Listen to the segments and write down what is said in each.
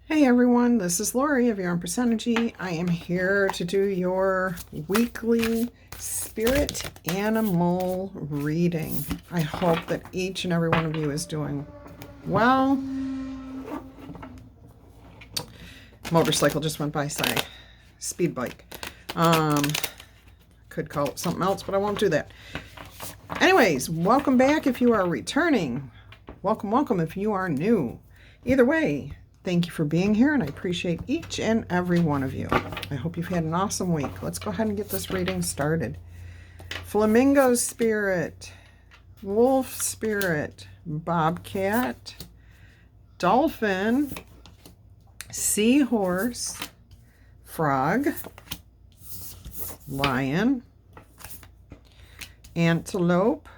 Hey everyone, this is Laurie of Your Own Percentagy. I am here to do your weekly spirit animal reading. I hope that each and every one of you is doing well. Motorcycle just went by, sorry. Speed bike. Could call it something else, but I won't do that. Anyways, welcome back if you are returning. Welcome if you are new. Either way, thank you for being here, and I appreciate each and every one of you. I hope you've had an awesome week. Let's go ahead and get this reading started. Flamingo spirit, wolf spirit, bobcat, dolphin, seahorse, frog, lion, antelope,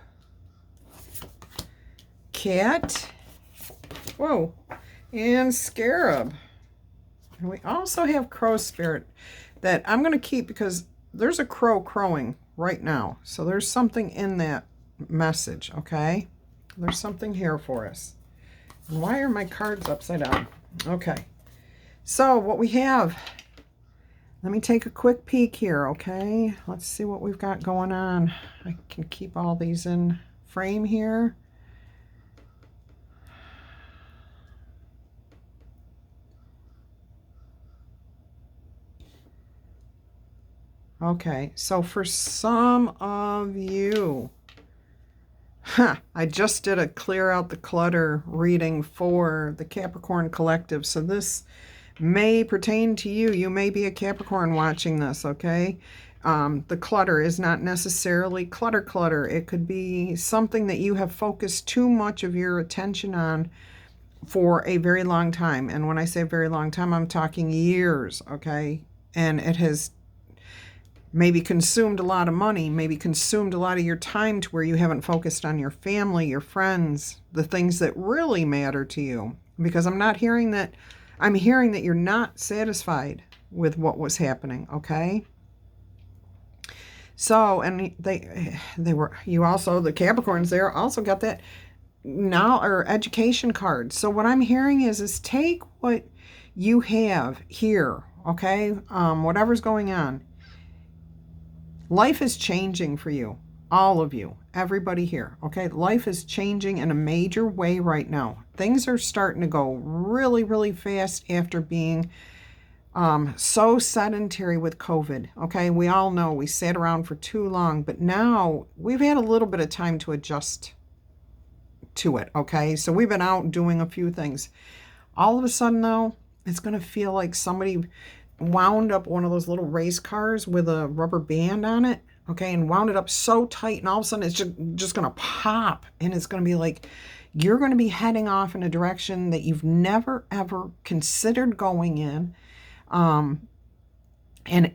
cat, whoa, and scarab. And we also have crow spirit that I'm going to keep because there's a crow crowing right now. So there's something in that message, okay? There's something here for us. Why are my cards upside down? Okay. So what we have, let me take a quick peek here, okay? Let's see what we've got going on. I can keep all these in frame here. Okay, so for some of you, I just did a clear out the clutter reading for the Capricorn Collective, so this may pertain to you. You may be a Capricorn watching this, okay? The clutter is not necessarily clutter. It could be something that you have focused too much of your attention on for a very long time. And when I say very long time, I'm talking years, okay? And it has maybe consumed a lot of money, maybe consumed a lot of your time to where you haven't focused on your family, your friends, the things that really matter to you. Because I'm hearing that you're not satisfied with what was happening, okay? So, and they were, you also, the Capricorns there also got that now or education card. So what I'm hearing is take what you have here, okay? Whatever's going on. Life is changing for you, all of you, everybody here, okay? Life is changing in a major way right now. Things are starting to go really, really fast after being so sedentary with COVID, okay? We all know we sat around for too long, but now we've had a little bit of time to adjust to it, okay? So we've been out doing a few things. All of a sudden, though, it's going to feel like somebody wound up one of those little race cars with a rubber band on it, okay, and wound it up so tight, and all of a sudden it's just going to pop, and it's going to be like you're going to be heading off in a direction that you've never, ever considered going in, and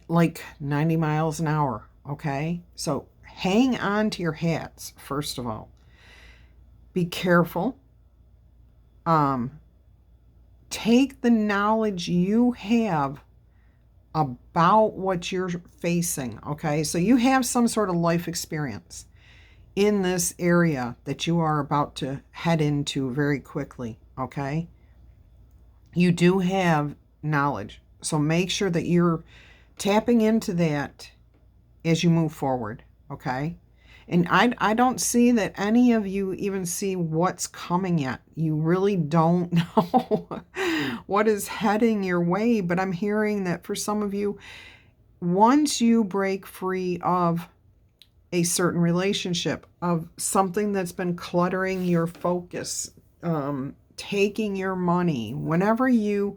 like 90 miles an hour, okay? So hang on to your hats, first of all. Be careful. Take the knowledge you have about what you're facing, okay? So you have some sort of life experience in this area that you are about to head into very quickly, okay? You do have knowledge, so make sure that you're tapping into that as you move forward, okay? And I don't see that any of you even see what's coming yet. You really don't know what is heading your way. But I'm hearing that for some of you, once you break free of a certain relationship, of something that's been cluttering your focus, taking your money, whenever you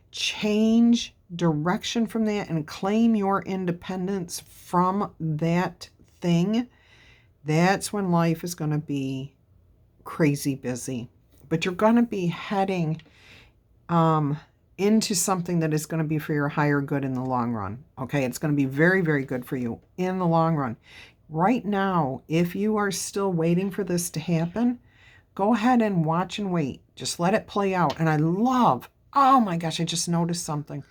change direction from that and claim your independence from that thing, that's when life is going to be crazy busy. But you're going to be heading into something that is going to be for your higher good in the long run. Okay, it's going to be very, very good for you in the long run. Right now, if you are still waiting for this to happen, go ahead and watch and wait. Just let it play out. And I love, oh my gosh, I just noticed something.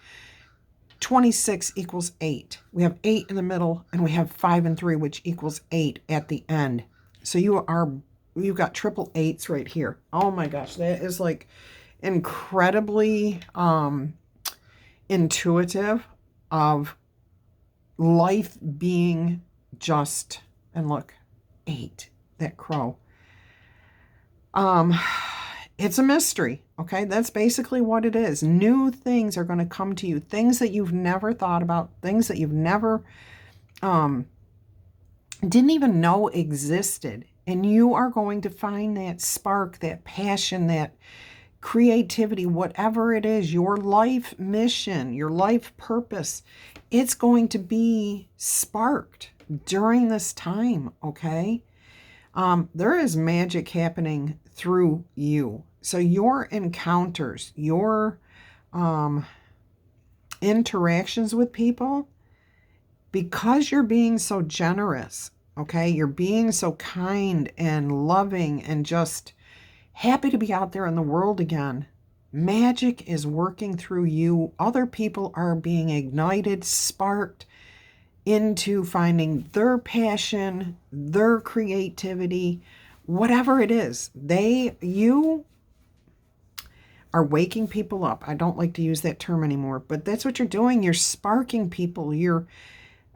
26 equals 8. We have 8 in the middle, and we have 5 and 3, which equals 8 at the end. So you've got triple 8s right here. Oh my gosh, that is like incredibly intuitive of life being just, and look, 8, that crow. It's a mystery, okay? That's basically what it is. New things are going to come to you, things that you've never thought about, things that you've never didn't even know existed. And you are going to find that spark, that passion, that creativity, whatever it is, your life mission, your life purpose, it's going to be sparked during this time, okay? There is magic happening through you. So your encounters, your interactions with people, because you're being so generous, okay? You're being so kind and loving and just happy to be out there in the world again. Magic is working through you. Other people are being ignited, sparked into finding their passion, their creativity, whatever it is. You are waking people up. I don't like to use that term anymore, but that's what you're doing. You're sparking people.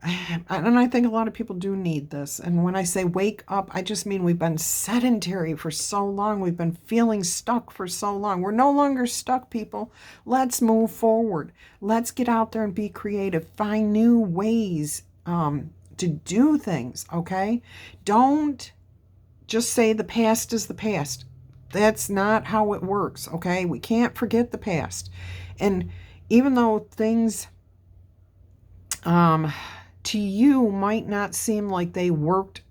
And I think a lot of people do need this. And when I say wake up, I just mean we've been sedentary for so long. We've been feeling stuck for so long. We're no longer stuck, people. Let's move forward. Let's get out there and be creative. Find new ways to do things, okay? Don't just say the past is the past. That's not how it works, okay? We can't forget the past. And even though things to you might not seem like they worked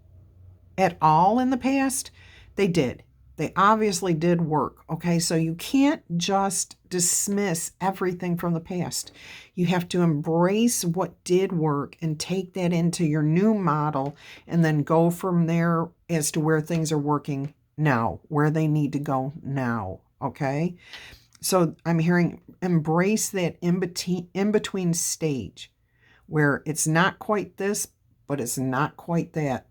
at all in the past, they did. They obviously did work, okay? So you can't just dismiss everything from the past. You have to embrace what did work and take that into your new model and then go from there as to where things are working now, where they need to go now, okay? So I'm hearing embrace that in-between stage where it's not quite this, but it's not quite that.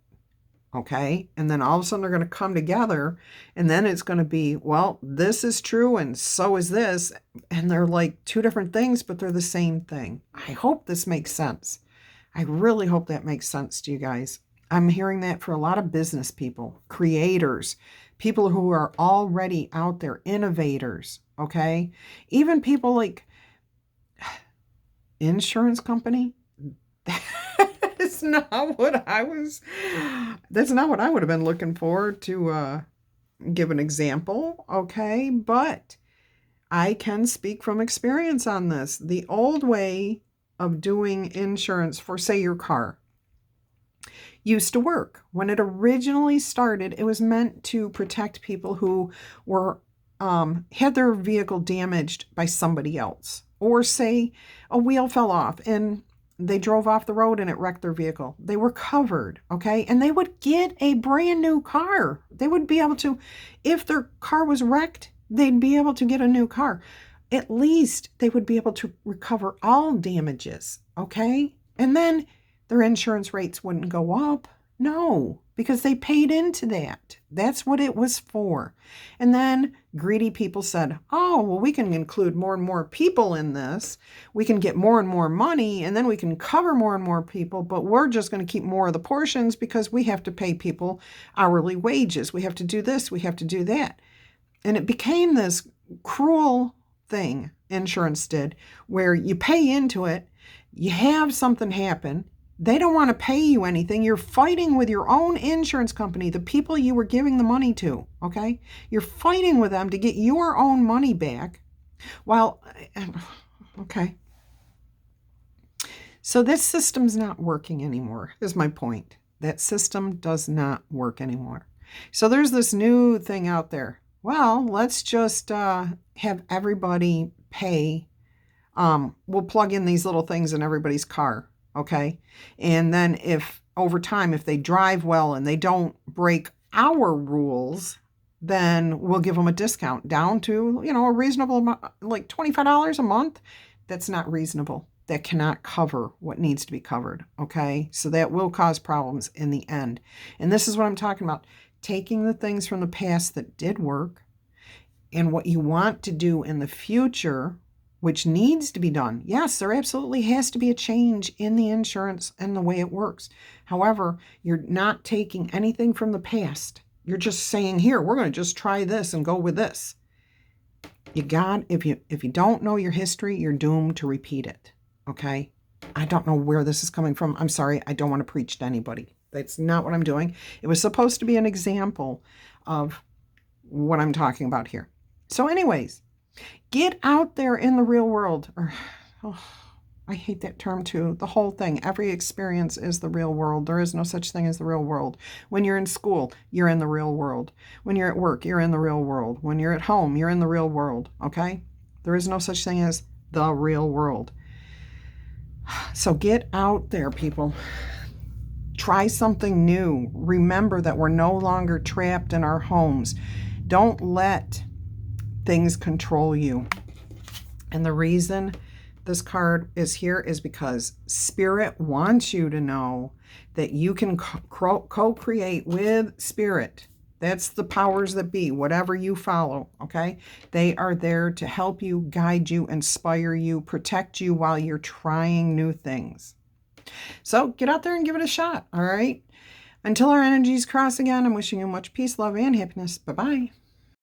Okay. And then all of a sudden they're going to come together and then it's going to be, well, this is true and so is this. And they're like two different things, but they're the same thing. I hope this makes sense. I really hope that makes sense to you guys. I'm hearing that for a lot of business people, creators, people who are already out there, innovators. Okay. Even people like insurance company. That's not what I would have been looking for to give an example, okay? But I can speak from experience on this. The old way of doing insurance for, say, your car used to work. When it originally started, it was meant to protect people who were had their vehicle damaged by somebody else. Or say a wheel fell off and they drove off the road and it wrecked their vehicle. They were covered, okay? And they would get a brand new car. They would be able to, if their car was wrecked, they'd be able to get a new car. At least they would be able to recover all damages, okay? And then their insurance rates wouldn't go up. No, because they paid into that. That's what it was for. And then greedy people said, oh, well, we can include more and more people in this. We can get more and more money, and then we can cover more and more people, but we're just going to keep more of the portions because we have to pay people hourly wages. We have to do this. We have to do that. And it became this cruel thing, insurance did, where you pay into it, you have something happen, they don't want to pay you anything. You're fighting with your own insurance company, the people you were giving the money to, okay? You're fighting with them to get your own money back. Well, okay. So this system's not working anymore, is my point. That system does not work anymore. So there's this new thing out there. Well, let's just have everybody pay. We'll plug in these little things in everybody's car. Okay. And then if over time, if they drive well and they don't break our rules, then we'll give them a discount down to, a reasonable, like $25 a month. That's not reasonable. That cannot cover what needs to be covered. Okay. So that will cause problems in the end. And this is what I'm talking about. Taking the things from the past that did work and what you want to do in the future, which needs to be done. Yes, there absolutely has to be a change in the insurance and the way it works. However, you're not taking anything from the past. You're just saying, here, we're going to just try this and go with this. If you don't know your history, you're doomed to repeat it. Okay? I don't know where this is coming from. I'm sorry. I don't want to preach to anybody. That's not what I'm doing. It was supposed to be an example of what I'm talking about here. So anyways, get out there in the real world. I hate that term too. The whole thing. Every experience is the real world. There is no such thing as the real world. When you're in school, you're in the real world. When you're at work, you're in the real world. When you're at home, you're in the real world. Okay? There is no such thing as the real world. So get out there, people. Try something new. Remember that we're no longer trapped in our homes. Don't let things control you. And the reason this card is here is because Spirit wants you to know that you can co-create with Spirit. That's the powers that be, whatever you follow, okay? They are there to help you, guide you, inspire you, protect you while you're trying new things. So get out there and give it a shot, all right? Until our energies cross again, I'm wishing you much peace, love, and happiness. Bye-bye.